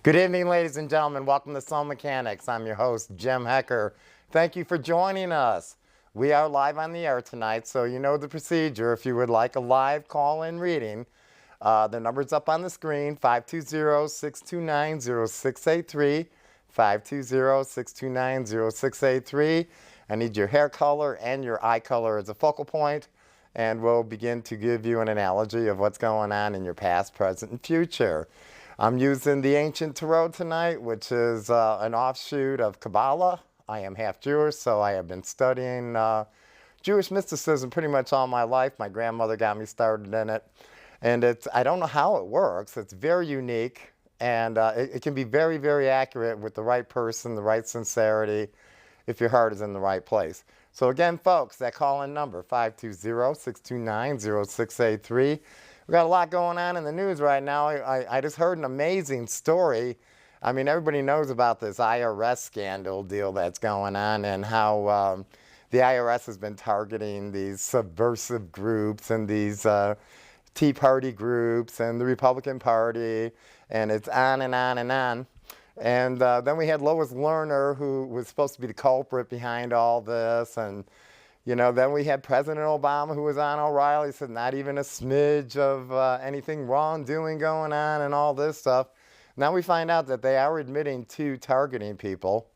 Good evening, ladies and gentlemen. Welcome to Soulmechanics. I'm your host, Jim Hecker. Thank you for joining us. We are live on the air tonight, so you know the procedure. If you would like a live call-in reading, the number's up on the screen, 520-629-0683, 520-629-0683. I need your hair color and your eye color as a focal point, and we'll begin to give you an analogy of what's going on in your past, present, and future. I'm using the Ancient Tarot tonight, which is an offshoot of Kabbalah. I am half Jewish, so I have been studying Jewish mysticism pretty much all my life. My grandmother got me started in it. And I don't know how it works. It's very unique, and it can be very, very accurate with the right person, the right sincerity, if your heart is in the right place. So again, folks, that call-in number, 520-629-0683. We got a lot going on in the news right now. I just heard an amazing story. I mean, everybody knows about this IRS scandal deal that's going on and how the IRS has been targeting these subversive groups and these Tea Party groups and the Republican Party, and it's on and on and on. And then we had Lois Lerner, who was supposed to be the culprit behind all this, and you know, then we had President Obama, who was on O'Reilly, said not even a smidge of anything wrongdoing going on and all this stuff. Now we find out that they are admitting to targeting people.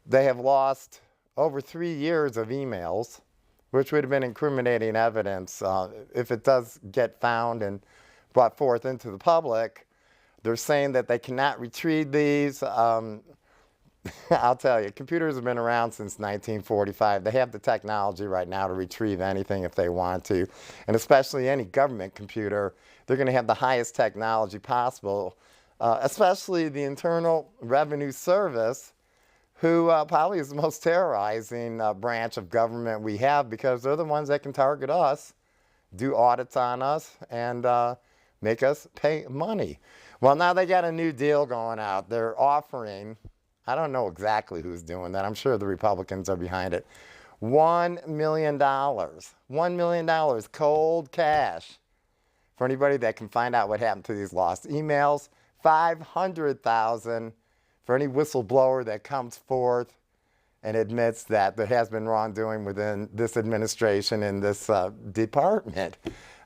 They have lost over 3 years of emails, which would have been incriminating evidence if it does get found and brought forth into the public. They're saying that they cannot retrieve these. I'll tell you, computers have been around since 1945. They have the technology right now to retrieve anything if they want to. And especially any government computer, they're going to have the highest technology possible, especially the Internal Revenue Service, who probably is the most terrorizing branch of government we have, because they're the ones that can target us, do audits on us, and make us pay money. Well, now they got a new deal going out. They're offering, I don't know exactly who's doing that. I'm sure the Republicans are behind it. $1 million. $1 million cold cash for anybody that can find out what happened to these lost emails. $500,000 for any whistleblower that comes forth and admits that there has been wrongdoing within this administration and this department.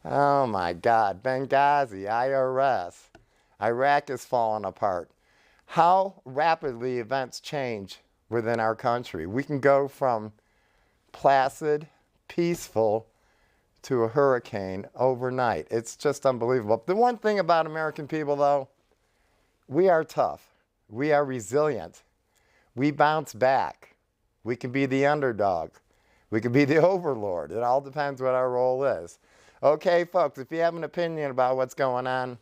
Oh my God. Benghazi, IRS. Iraq is falling apart. How rapidly events change within our country. We can go from placid, peaceful, to a hurricane overnight. It's just unbelievable. The one thing about American people, though, we are tough. We are resilient. We bounce back. We can be the underdog. We can be the overlord. It all depends what our role is. Okay, folks, if you have an opinion about what's going on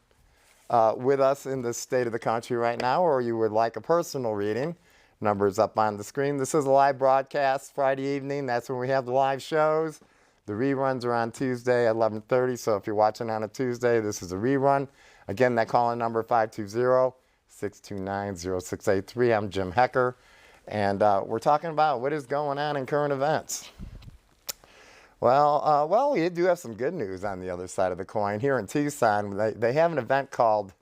with us in this state of the country right now, or you would like a personal reading, numbers up on the screen. This is a live broadcast Friday evening. That's when we have the live shows. The reruns are on Tuesday at 11:30, so if you're watching on a Tuesday, this is a rerun. Again, that call-in number 520-629-0683. I'm Jim Hecker, and we're talking about what is going on in current events. Well, we do have some good news on the other side of the coin. Here in Tucson, they have an event called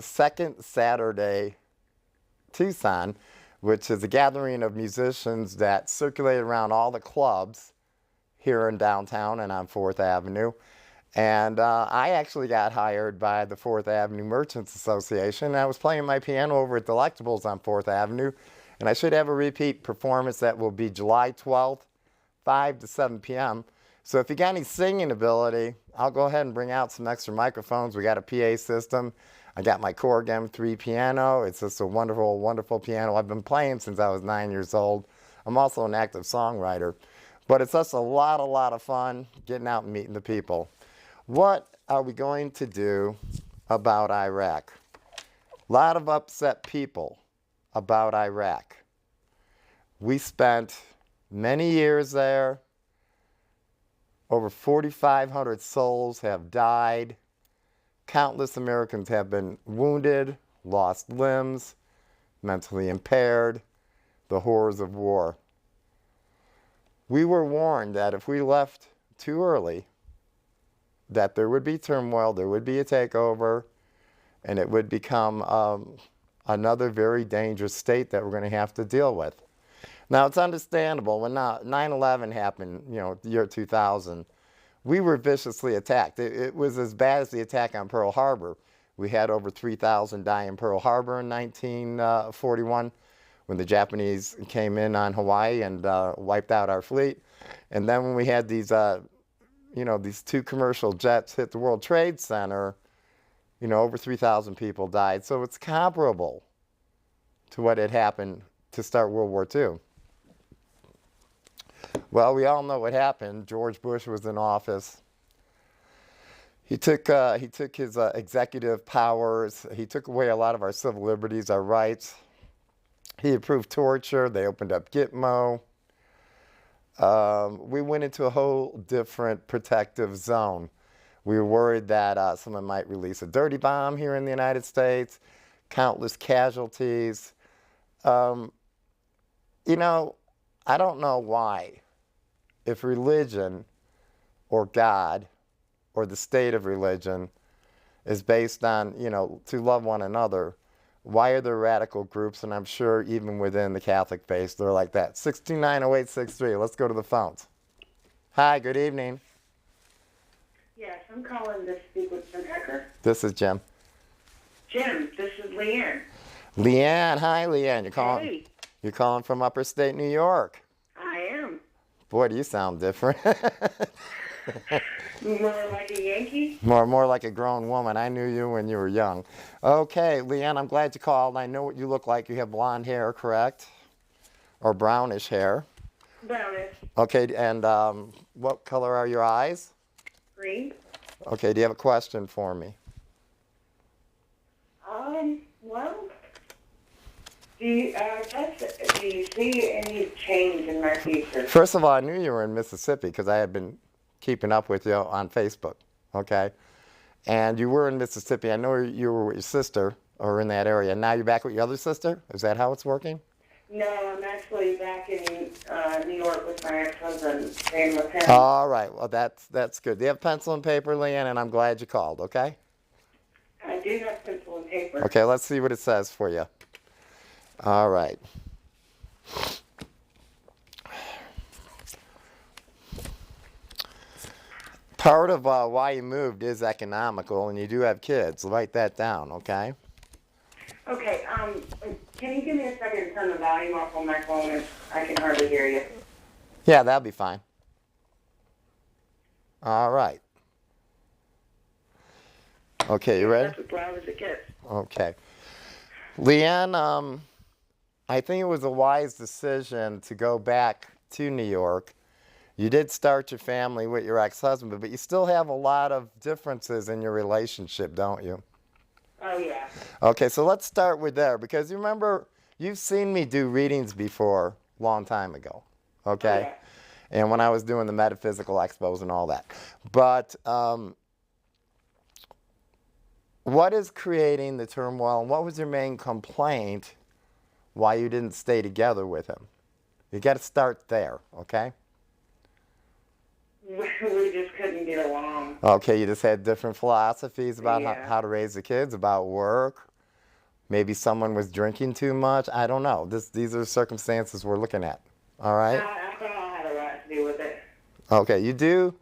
Second Saturday Tucson, which is a gathering of musicians that circulate around all the clubs here in downtown and on 4th Avenue. And I actually got hired by the 4th Avenue Merchants Association. I was playing my piano over at Delectables on 4th Avenue, and I should have a repeat performance that will be July 12th. 5 to 7 p.m. So if you got any singing ability, I'll go ahead and bring out some extra microphones. We got a PA system. I got my Korg M3 piano. It's just a wonderful, wonderful piano. I've been playing since I was 9 years old. I'm also an active songwriter. But it's just a lot of fun getting out and meeting the people. What are we going to do about Iraq? A lot of upset people about Iraq. We spent many years there. Over 4,500 souls have died. Countless Americans have been wounded, lost limbs, mentally impaired, the horrors of war. We were warned that if we left too early, that there would be turmoil, there would be a takeover, and it would become another very dangerous state that we're going to have to deal with. Now, it's understandable when 9/11 happened, the year 2000, we were viciously attacked. It was as bad as the attack on Pearl Harbor. We had over 3,000 die in Pearl Harbor in 1941 when the Japanese came in on Hawaii and wiped out our fleet. And then when we had these, these two commercial jets hit the World Trade Center, over 3,000 people died. So it's comparable to what had happened to start World War II. Well, we all know what happened. George Bush was in office. He took his executive powers. He took away a lot of our civil liberties, our rights. He approved torture. They opened up Gitmo. We went into a whole different protective zone. We were worried that someone might release a dirty bomb here in the United States, countless casualties. I don't know why, if religion or God or the state of religion is based on, to love one another, why are there radical groups? And I'm sure even within the Catholic faith, they're like that. 6290863. Let's go to the phones. Hi, good evening. Yes, I'm calling to speak with Jim Hecker. This is Jim. Jim, this is Leanne. Leanne, hi Leanne. You're calling from upper state New York. I am. Boy, do you sound different. More like a Yankee? More like a grown woman. I knew you when you were young. Okay, Leanne, I'm glad you called. I know what you look like. You have blonde hair, correct? Or brownish hair. Brownish. Okay, and what color are your eyes? Green. Okay, do you have a question for me? Well, do you see any change in my future? First of all, I knew you were in Mississippi because I had been keeping up with you on Facebook, okay? And you were in Mississippi. I know you were with your sister or in that area. Now you're back with your other sister? Is that how it's working? No, I'm actually back in New York with my ex-husband, staying with him. All right. Well, that's good. Do you have pencil and paper, Leanne? And I'm glad you called, okay? I do have pencil and paper. Okay, let's see what it says for you. All right. Part of why you moved is economical, and you do have kids. Write that down, okay? Okay, can you give me a second to turn the volume off on my phone? I can hardly hear you. Yeah, that'll be fine. All right. Okay, you ready? That's as loud as it gets. Okay. Leanne, I think it was a wise decision to go back to New York. You did start your family with your ex-husband, but you still have a lot of differences in your relationship, don't you? Oh, yeah. Okay, so let's start with there, because you remember, you've seen me do readings before, a long time ago, okay? Oh, yeah. And when I was doing the Metaphysical expos and all that. But what is creating the turmoil, and what was your main complaint why you didn't stay together with him? You got to start there, okay? We just couldn't get along. Okay, you just had different philosophies about Yeah. how to raise the kids, about work. Maybe someone was drinking too much. I don't know. These are circumstances we're looking at. All right? Alcohol had a lot to do with it. Okay, you do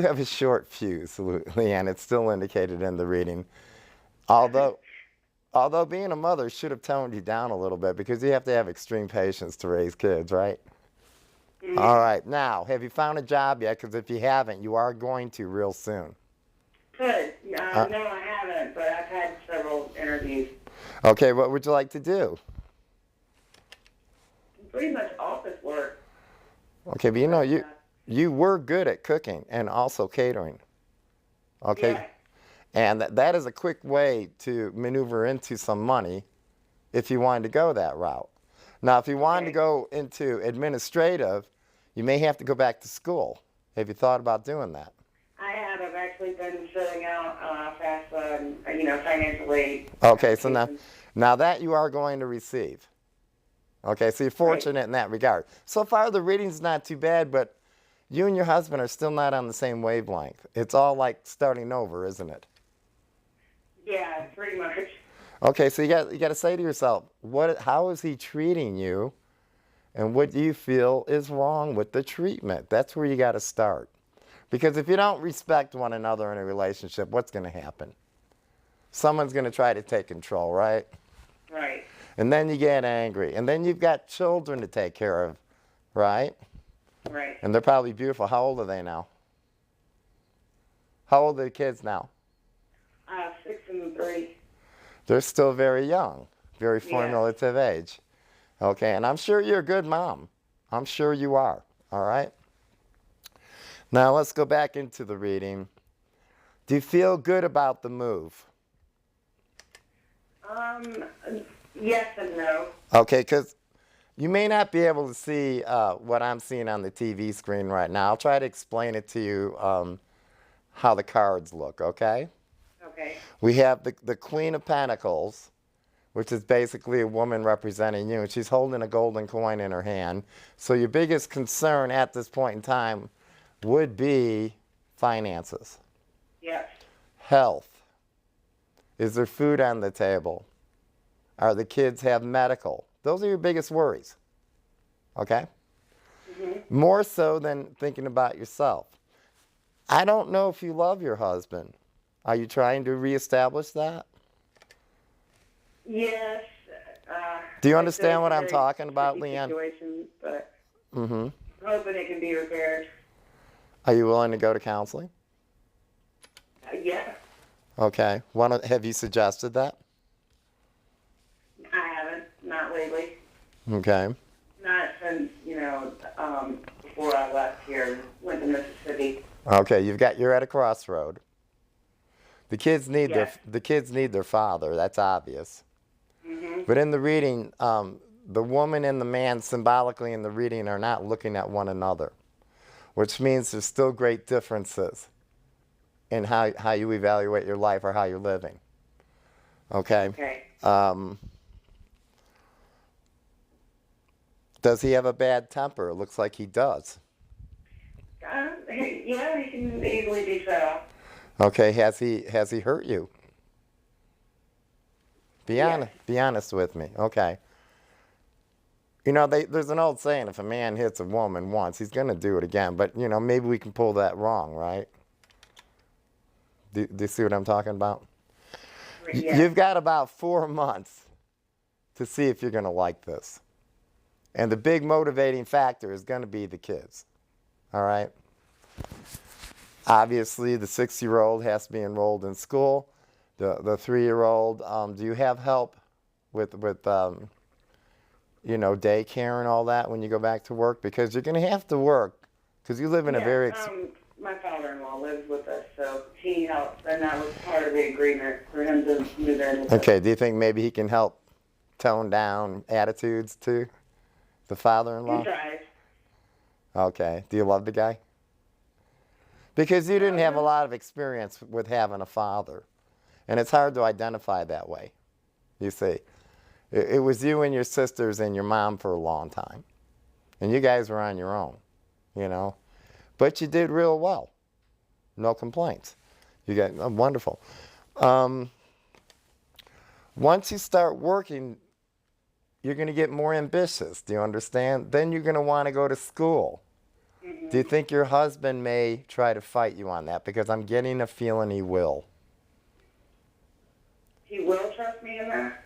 have a short fuse, Leanne. It's still indicated in the reading. Although being a mother should have toned you down a little bit, because you have to have extreme patience to raise kids, right? Mm-hmm. All right. Now, have you found a job yet? Because if you haven't, you are going to real soon. Good. No, I haven't, but I've had several interviews. Okay, what would you like to do? Pretty much office work. Okay, but you were good at cooking and also catering. Okay? Yeah. And that is a quick way to maneuver into some money if you wanted to go that route. Now, if you wanted to go into administrative, you may have to go back to school. Have you thought about doing that? I have. I've actually been filling out financial aid. Okay, so now that you are going to receive. Okay, so you're fortunate in that regard. So far, the reading's not too bad, but you and your husband are still not on the same wavelength. It's all like starting over, isn't it? Yeah, pretty much. Okay, so you got to say to yourself, how is he treating you, and what do you feel is wrong with the treatment? That's where you got to start. Because if you don't respect one another in a relationship, what's going to happen? Someone's going to try to take control, right? Right. And then you get angry, and then you've got children to take care of, right? Right. And they're probably beautiful. How old are they now? How old are the kids now? 6 and 3. They're still very young, very Yeah. formative age. Okay, and I'm sure you're a good mom. I'm sure you are, all right? Now let's go back into the reading. Do you feel good about the move? Yes and no. Okay, because you may not be able to see what I'm seeing on the TV screen right now. I'll try to explain it to you how the cards look, okay? Okay. We have the Queen of Pentacles, which is basically a woman representing you, and she's holding a golden coin in her hand. So your biggest concern at this point in time would be finances, Yes. health. Is there food on the table? Are the kids have medical? Those are your biggest worries, okay? Mm-hmm. More so than thinking about yourself. I don't know if you love your husband. Are you trying to reestablish that? Yes. Do you I understand feel what it's a I'm very talking about, tricky Leanne? situation, but Mm-hmm. I'm hoping it can be repaired. Are you willing to go to counseling? Yeah. Okay. Have you suggested that? I haven't. Not lately. Okay. Not since, before I left here, went to Mississippi. Okay. You're at a crossroad. The kids need Yes. their father. That's obvious. Mm-hmm. But in the reading, the woman and the man symbolically in the reading are not looking at one another, which means there's still great differences in how you evaluate your life or how you're living. Okay. Okay. Does he have a bad temper? It looks like he does. Yeah, he can easily be so. Okay. Has he hurt you? Be Yes. honest. Be honest with me. Okay. There's an old saying: if a man hits a woman once, he's going to do it again. But maybe we can pull that wrong, right? Do you see what I'm talking about? Yes. You've got about 4 months to see if you're going to like this. And the big motivating factor is going to be the kids. All right? Obviously, the 6-year-old has to be enrolled in school. The 3-year-old, do you have help with daycare and all that when you go back to work? Because you're going to have to work because you live in a very... My father-in-law lives with us, so he helps, and that was part of the agreement for him to move in with us. Okay, do you think maybe he can help tone down attitudes too? The father-in-law? He tries. Okay. Do you love the guy? Because you didn't have a lot of experience with having a father. And it's hard to identify that way, you see. It was you and your sisters and your mom for a long time. And you guys were on your own, But you did real well. No complaints. You got wonderful. Once you start working, you're going to get more ambitious. Do you understand? Then you're going to want to go to school. Mm-hmm. Do you think your husband may try to fight you on that? Because I'm getting a feeling he will. He will trust me in that?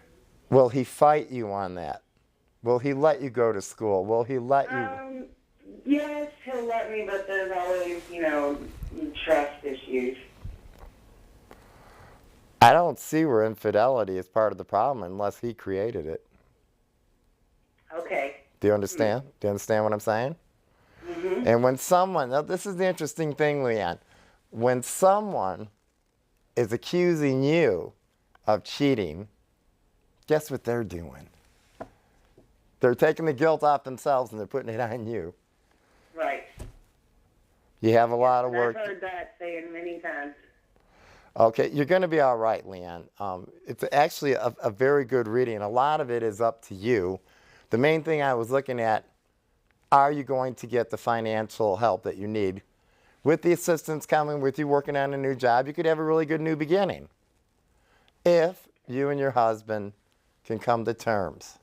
Will he fight you on that? Will he let you go to school? Will he let you... Yes, he'll let me, but there's always, trust issues. I don't see where infidelity is part of the problem unless he created it. Okay. Do you understand? Do you understand what I'm saying? Mm-hmm. And when someone... Now, this is the interesting thing, Leanne. When someone is accusing you of cheating, guess what they're doing? They're taking the guilt off themselves and they're putting it on you. Right. You have a lot of work. I've heard that saying many times. Okay, you're going to be all right, Leanne. It's actually a very good reading. A lot of it is up to you. The main thing I was looking at, are you going to get the financial help that you need? With the assistance coming, with you working on a new job, you could have a really good new beginning. if you and your husband can come to terms.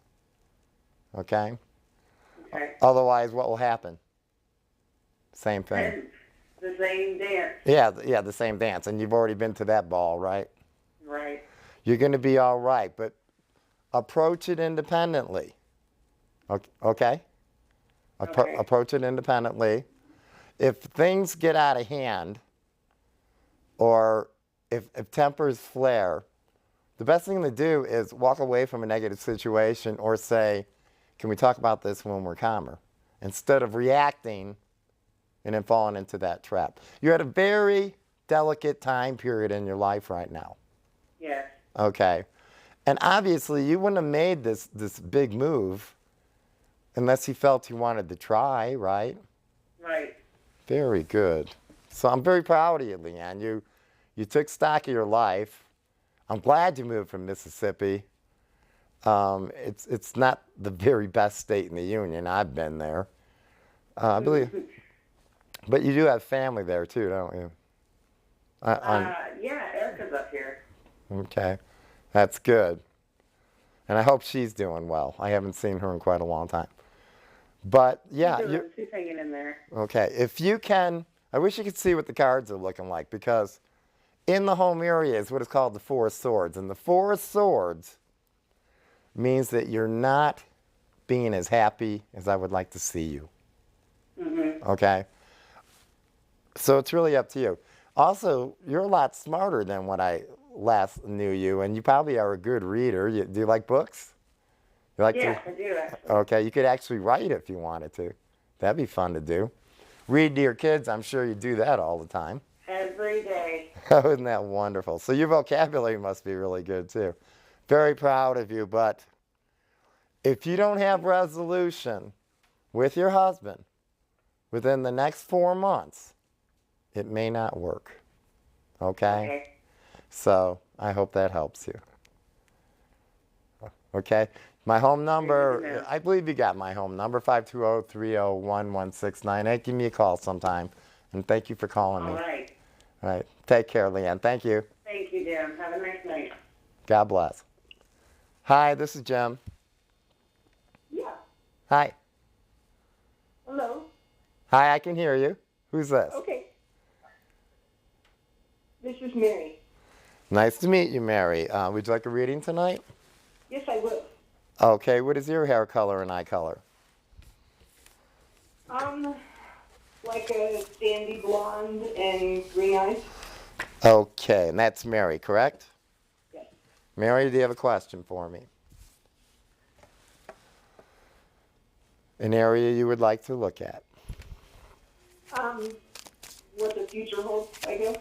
Okay? Okay. Otherwise, what will happen? Same thing. And the same dance. Yeah, the same dance. And you've already been to that ball, right? Right. You're going to be all right, but approach it independently. Okay? Okay. Approach it independently. If things get out of hand, or if tempers flare, the best thing to do is walk away from a negative situation or say, can we talk about this when we're calmer? Instead of reacting and then falling into that trap. You're at a very delicate time period in your life right now. Yes. Okay. And obviously you wouldn't have made this big move unless you felt you wanted to try, right? Right. Very good. So I'm very proud of you, Leanne. You took stock of your life. I'm glad you moved from Mississippi. It's not the very best state in the union. I've been there. I believe, but you do have family there too, don't you? Yeah, Erica's up here. Okay, that's good. And I hope she's doing well. I haven't seen her in quite a long time. But yeah, She's hanging in there. okay. If you can, I wish you could see what the cards are looking like, because in the home area is what is called the Four of Swords. And the Four of Swords means that you're not being as happy as I would like to see you. Mm-hmm. Okay? So it's really up to you. Also, you're a lot smarter than when I last knew you, and you probably are a good reader. Do you like books? You like Yes, I do, actually. Okay, you could actually write if you wanted to. That'd be fun to do. Read to your kids, I'm sure you do that all the time. Every day. Oh, isn't that wonderful? So your vocabulary must be really good too. Very proud of you, but if you don't have resolution with your husband within the next 4 months, it may not work. Okay? Okay. So I hope that helps you. Okay? My home number, I believe you got my home number, 520-301-1698. Give me a call sometime. And thank you for calling me. All right. All right. Take care, Leanne. Thank you. Thank you, Jim. Have a nice night. God bless. Hi, this is Jim. Yeah. Hi. Hello. Hi, I can hear you. Who's this? Okay. This is Mary. Nice to meet you, Mary. Would you like a reading tonight? Yes, I will. Okay, what is your hair color and eye color? Like a sandy blonde and green eyes. Okay, and that's Mary, correct? Yes. Mary, do you have a question for me? An area you would like to look at? What the future holds, I guess.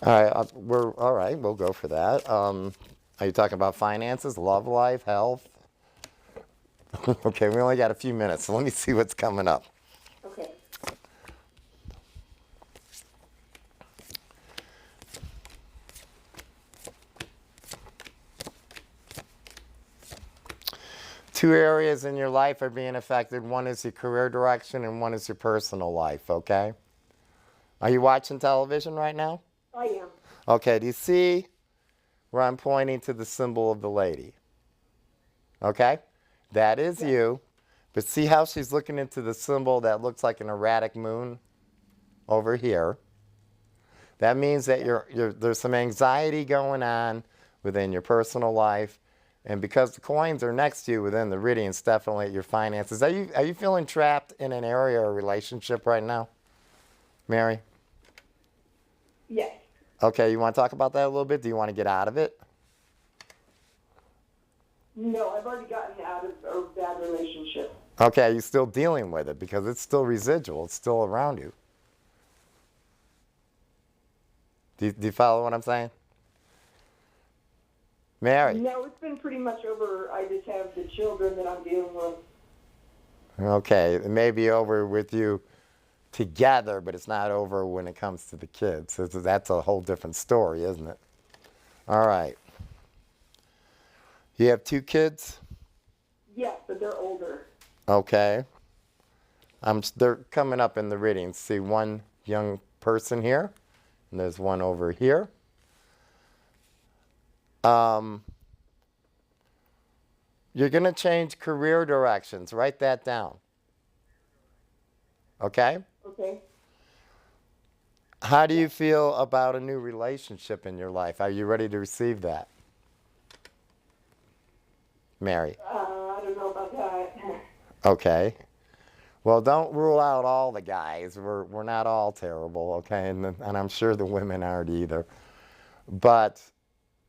All right, we'll go for that. Are you talking about finances, love life, health? Okay, we only got a few minutes, so let me see what's coming up. Okay. Two areas in your life are being affected. One is your career direction and one is your personal life, okay? Are you watching television right now? I am. Okay, do you see where I'm pointing to the symbol of the lady? Okay? That is you. But see how she's looking into the symbol that looks like an erratic moon over here? That means that there's some anxiety going on within your personal life. And because the coins are next to you within the readings, definitely your finances. Are you feeling trapped in an area or relationship right now, Mary? Yes. Okay, you want to talk about that a little bit? Do you want to get out of it? No, I've already gotten out of a bad relationship. Okay, are you still dealing with it? Because it's still residual. It's still around you. Do you follow what I'm saying? Mary. No, it's been pretty much over. I just have the children that I'm dealing with. Okay, it may be over with you together, but it's not over when it comes to the kids. So that's a whole different story, isn't it? All right. You have 2 kids? Yes, but they're older. Okay. They're coming up in the readings. See one young person here, and there's one over here. You're going to change career directions. Write that down. Okay? Okay. How do you feel about a new relationship in your life? Are you ready to receive that? Mary. I don't know about that. Okay. Well, don't rule out all the guys. We're not all terrible, okay? And I'm sure the women aren't either. But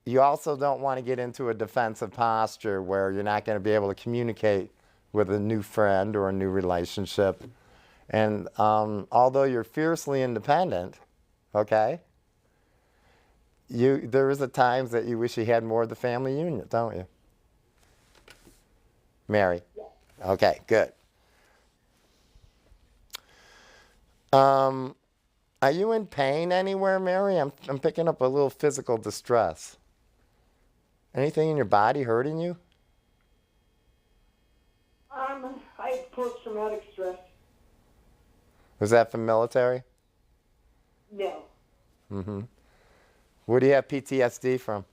you also don't want to get into a defensive posture where you're not going to be able to communicate with a new friend or a new relationship. And although you're fiercely independent, okay, there is a times that you wish you had more of the family unit, don't you? Mary? Yes. Okay, good. Are you in pain anywhere, Mary? I'm picking up a little physical distress. Anything in your body hurting you? I have post-traumatic stress. Was that from military? No. Mm-hmm. Where do you have PTSD from?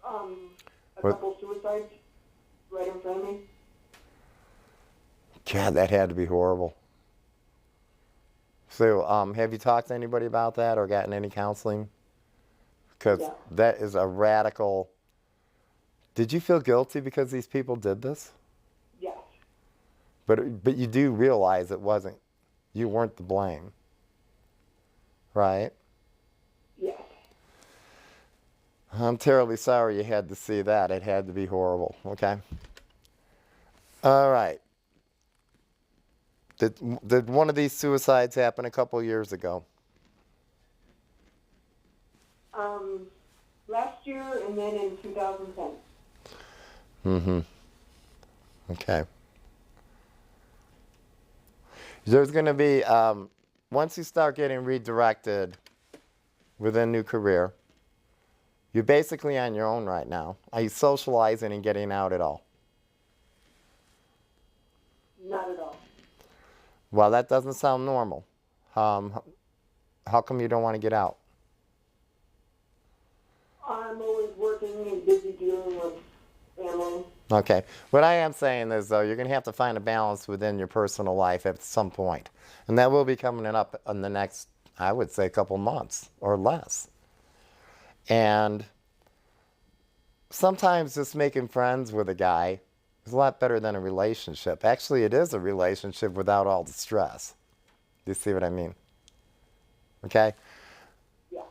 A couple suicides right in front of me. God, that had to be horrible. So, have you talked to anybody about that or gotten any counseling? Because Yeah. that is a radical. Did you feel guilty because these people did this? Yes. But you do realize you weren't to blame, right? Yes. I'm terribly sorry you had to see that. It had to be horrible, okay? All right. Did one of these suicides happen a couple years ago? Last year and then in 2010. Mm-hmm. Okay. There's going to be, once you start getting redirected with a new career, you're basically on your own right now. Are you socializing and getting out at all? Not at all. Well, that doesn't sound normal. How come you don't want to get out? I'm always working and busy dealing with family. Okay. What I am saying is, though, you're going to have to find a balance within your personal life at some point. And that will be coming up in the next, I would say, couple months or less. And sometimes just making friends with a guy is a lot better than a relationship. Actually, it is a relationship without all the stress. Do you see what I mean? Okay? Yeah.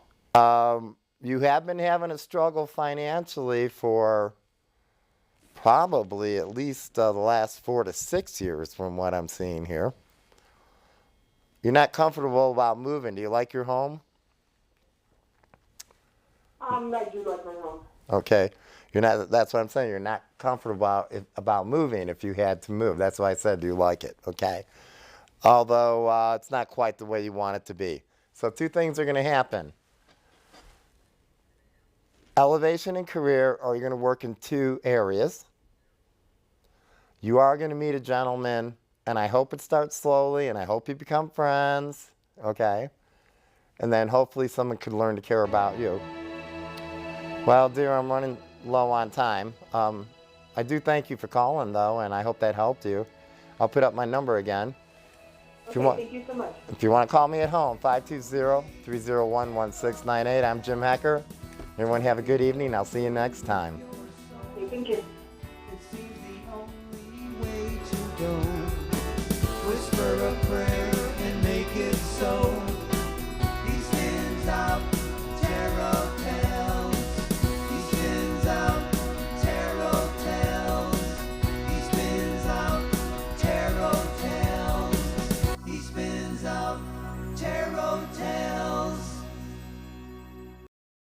You have been having a struggle financially for probably at least the last 4 to 6 years from what I'm seeing here. You're not comfortable about moving. Do you like your home? I do like my home. Okay. That's what I'm saying. You're not comfortable about moving if you had to move. That's why I said, do you like it? Okay. Although it's not quite the way you want it to be. So 2 things are going to happen. Elevation in career, or you're going to work in 2 areas. You are going to meet a gentleman, and I hope it starts slowly, and I hope you become friends, okay? And then hopefully someone could learn to care about you. Well, dear, I'm running low on time. I do thank you for calling, though, and I hope that helped you. I'll put up my number again. Okay, thank you so much. If you want to call me at home, 520-301-1698. I'm Jim Hecker. Everyone have a good evening. I'll see you next time.